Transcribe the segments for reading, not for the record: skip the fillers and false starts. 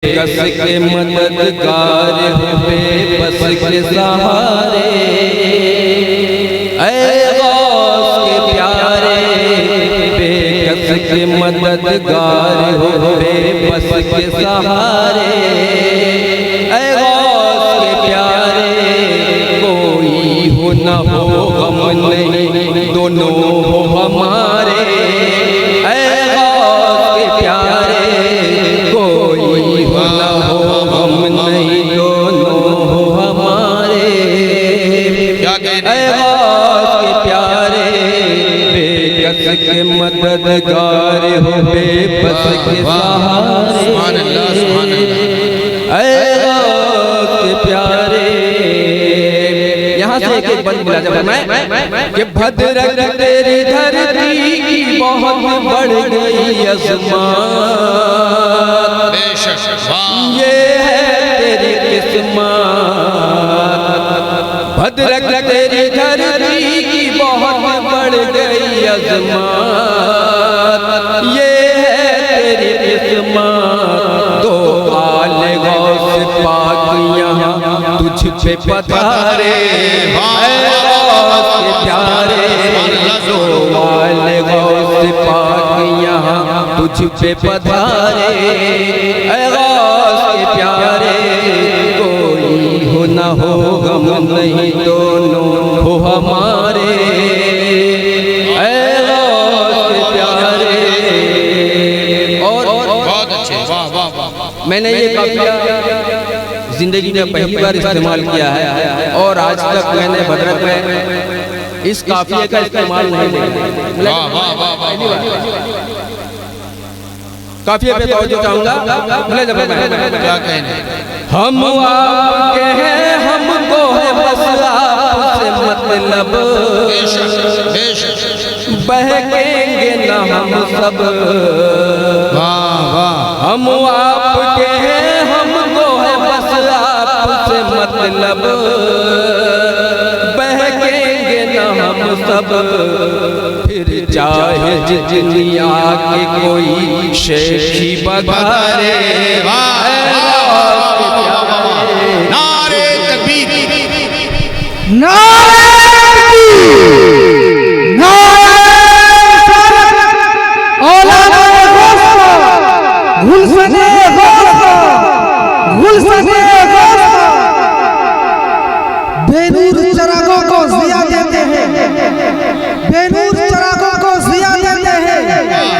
कस के मददगार हुए बस के सहारे, ऐ गौस के प्यारे बेकस के मददगार हुए बस के सहारे, ऐ गौस के प्यारे कोई हो न हो गम नहीं दोनों हो हमारे, के मददगार हो बेबस के सहारे, के प्यारे। यहाँ से एक बंद मिला जब मैं कि भद्रक तेरी धरती की बहुत बढ़ गई अज़मत, ये है तेरी किस्मत। भद्रक तेरी धरती की बहुत बढ़ गई अज़मत, ये है तेरी किस्मत। दो आले गौस पाक यहाँ तुझ पे पधारे, गौस के प्यारे। दो आले गौस पाक यहाँ तुझ पे पधारे, गौस के प्यारे कोई हो न हो गम नहीं दोनों हो हमारे, मैंने ये काफिया जिंदगी में पहली बार इस्तेमाल किया है और आज तक मैंने भद्रक में इस काफिये का इस्तेमाल नहीं किया। काफिये पे तवज्जो चाहूंगा। क्या कहने हम आपके हैं हमको है बस आपसे मतलब, बहकेंगे न हम सब। हम आपके हैं हमको है बस आपसे मतलब, बहकेंगे न हम सब। फिर चाहे जितनी आके कोई शेखी बघारे, नारे तकबीर, बेनूर चरागों को ज़िया देते हैं, बेनूर चरागों को ज़िया देते हैं,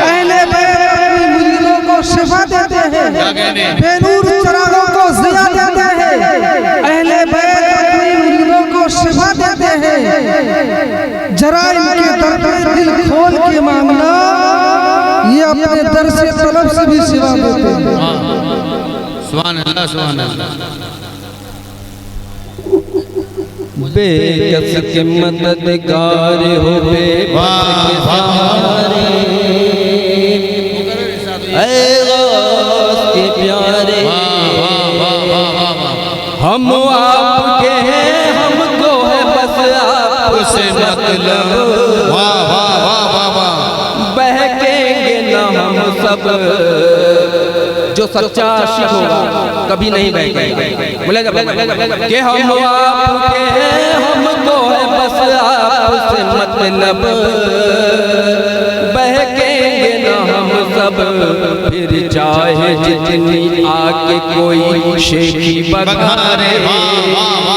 अहले बैत अपनी मुरीदों को शिफा देते हैं। बेनूर चरागों को ज़िया देते हैं, अहले बैत अपनी मुरीदों को शिफा देते हैं। जरा इनके दर पे दिल खोल के मांगना, ये अपने दर से तलब से भी सिवा देते हैं। सुभान अल्लाह, सुभान अल्लाह। बेकस के मददगार हो बेबस के सहारे, ऐ गौस के प्यारे। हम आपके हैं हमको है बस आपसे मतलब, बहकेंगे न हम सब। जो सच्चा आशिक होगा कभी नहीं बहकेगा। बोले जब कि हम आपके हैं हमको है बस आपसे मतलब, बहकेंगे न हम सब। फिर चाहे जितनी आके कोई शेखी बघारे,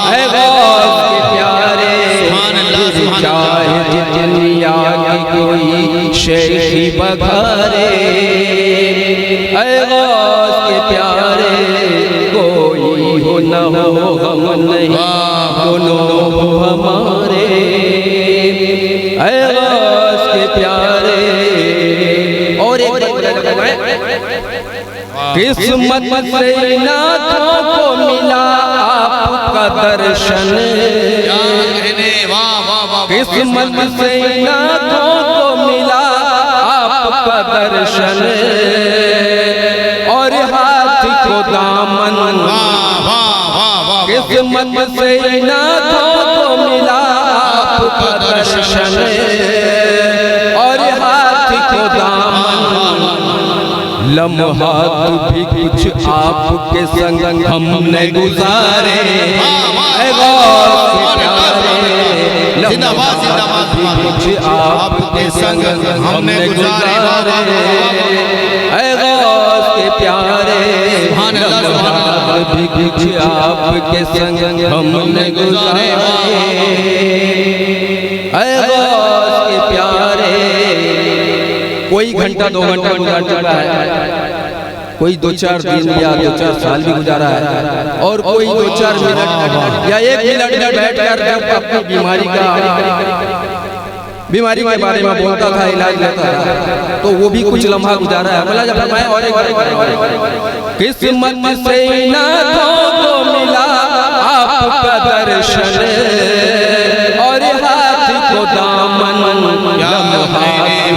ऐ गौस के प्यारे। फिर चाहे जितनी आके कोई शेखी बघारे, ऐ गौस के प्यारे कोई हो न हो हम नहीं दोनों हो हमारे, ऐ गौस के प्यारे। और एक किस्मत से नाथों को मिला आपका दर्शन, किस्मत से नाथों को मिला आपका दर्शन, और हाथ को दामन। किस्मत से नाथों को मिला आपका दर्शन, और हाथ को दामन। लम्हात भी कुछ आपके संग हमने गुजारे, ऐ गौस के प्यारे, जिंदाबाद जिंदाबाद कुछ आपके संग हमने गुजारे, ऐ गौस के प्यारे, भी कुछ आपके संग हमने गुजारे, ऐ गौस के प्यारे। कोई घंटा 2 घंटा गुजार चुका है, कोई 2-4 दिन या 2-4 साल भी गुजारा है, और कोई 2-4 मिनट या 1 मिनट में बैठकर जब अपनी बीमारी के बारे में बोलता था, इलाज लेता था, तो वो भी कुछ लम्हा गुजारा है। बोला जब फरमाया और किस्मत से ना को मिला आपका दर्शन, और हाथ को दामन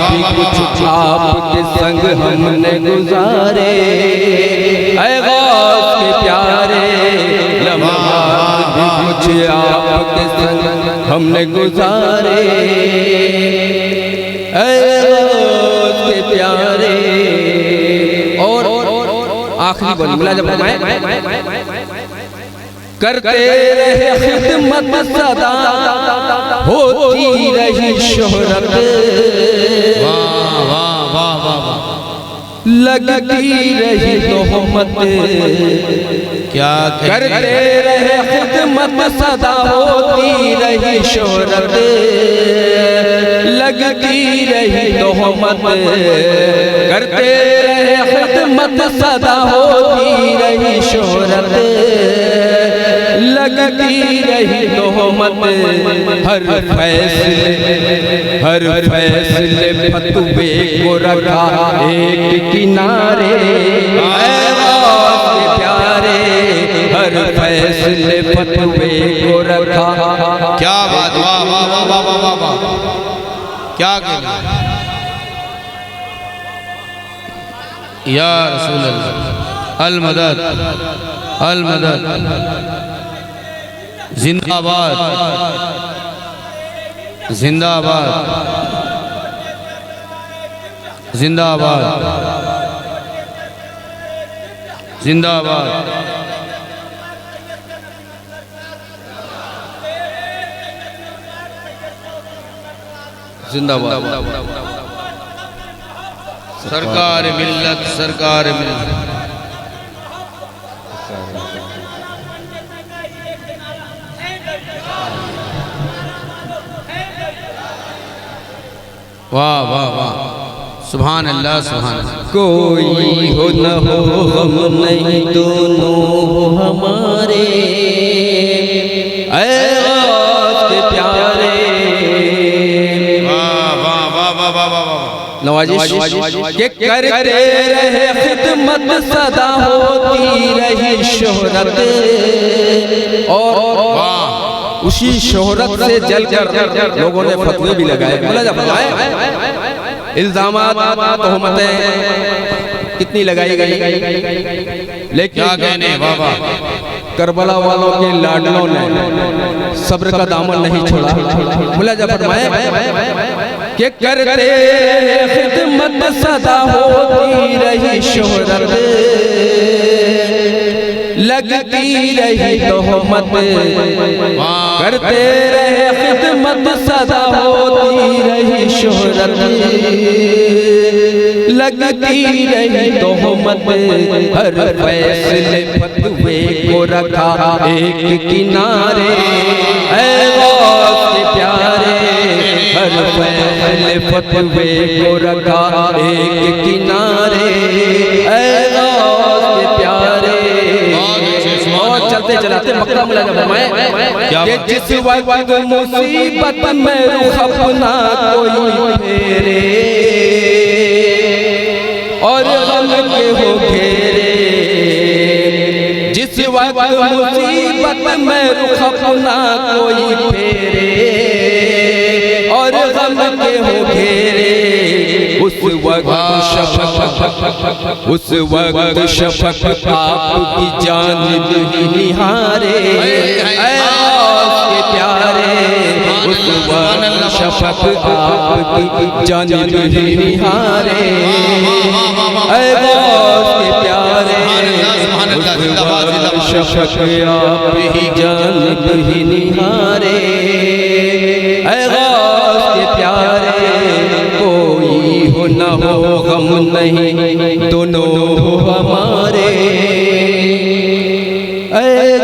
भी कुछ आपके संग हमने गुजारे, ऐ गौस के प्यारे, लम्हात भी कुछ आपके संग हमने गुजारे, ऐ गौस के प्यारे। और आखिरी बन मिला जब करते रहे खिदमत सदा होती रही शोहरत, वाह वाह वाह वाह, लगती रही तोहमत, क्या करते रहे खिदमत सदा होती रही शोहरत, लगती रही तोहमत, करते रहे खिदमत सदा होती रही शोहरत, लगती रही तोहमत, हर फैसले फतवे को रखा एक किनारे, ऐ गौस के प्यारे, हर फैसले फतवे को रखा। क्या बात, वाह वाह वाह वाह वाह वाह वाह, क्या कहना या रसूल अल्लाह, अल मदद अल मदद, जिंदाबाद जिंदाबाद जिंदाबाद जिंदाबाद, जिंदाबाद, सरकार मिल्लत सरकार मिल्लत। वाह वाह वाह, सुभान अल्लाह सुभान अल्लाह। कोई हो न हो हम नहीं दोनों हो हमारे, ऐ गौस के प्यारे। वाह वाह वाह वाह वाह वाह वाह, नवाजिश के करते रहे खिदमत सदा होती रही शोहरत, और उसी शोहरत से जलकर लोगों ने फतवे भी लगाए। बोला जब इल्जामात तोहमतें कितनी लगाई गई, लेकिन क्या कहने बाबा, करबला वालों के लाडलों ने सब्र का दामन नहीं छोड़ा। बोला जब के करते खिदमत सदा होती रही शोहरत, लगती रही तोहमत, करते रहे खिदमत सदा होती रही शोहरत, लगती रही तोहमत, हर फैसले फतवे को रखा एक किनारे, ऐ गौस के प्यारे, हर फैसले फतवे को रखा एक किनारे, ऐ गौस के प्यारे। और चलते चलाते मक्का मिला कि जिस वक्त मुसीबत में रुख अपना कोई फेरे, और गम के हो घेरे, जिस वक्त मुसीबत में रुख अपना कोई फेरे, और गम के हो घेरे, उस वक्त शफक आपकी जानिब ही निहारे, ऐ गौस के प्यारे, उस वक्त शफक आपकी जानिब ही निहारे, ऐ गौस के प्यारे उस वक्त शफक आपकी जानिब ही निहारे, ऐ गौस के प्यारे कोई हो न हो गम नहीं दोनों हो हमारे, ऐ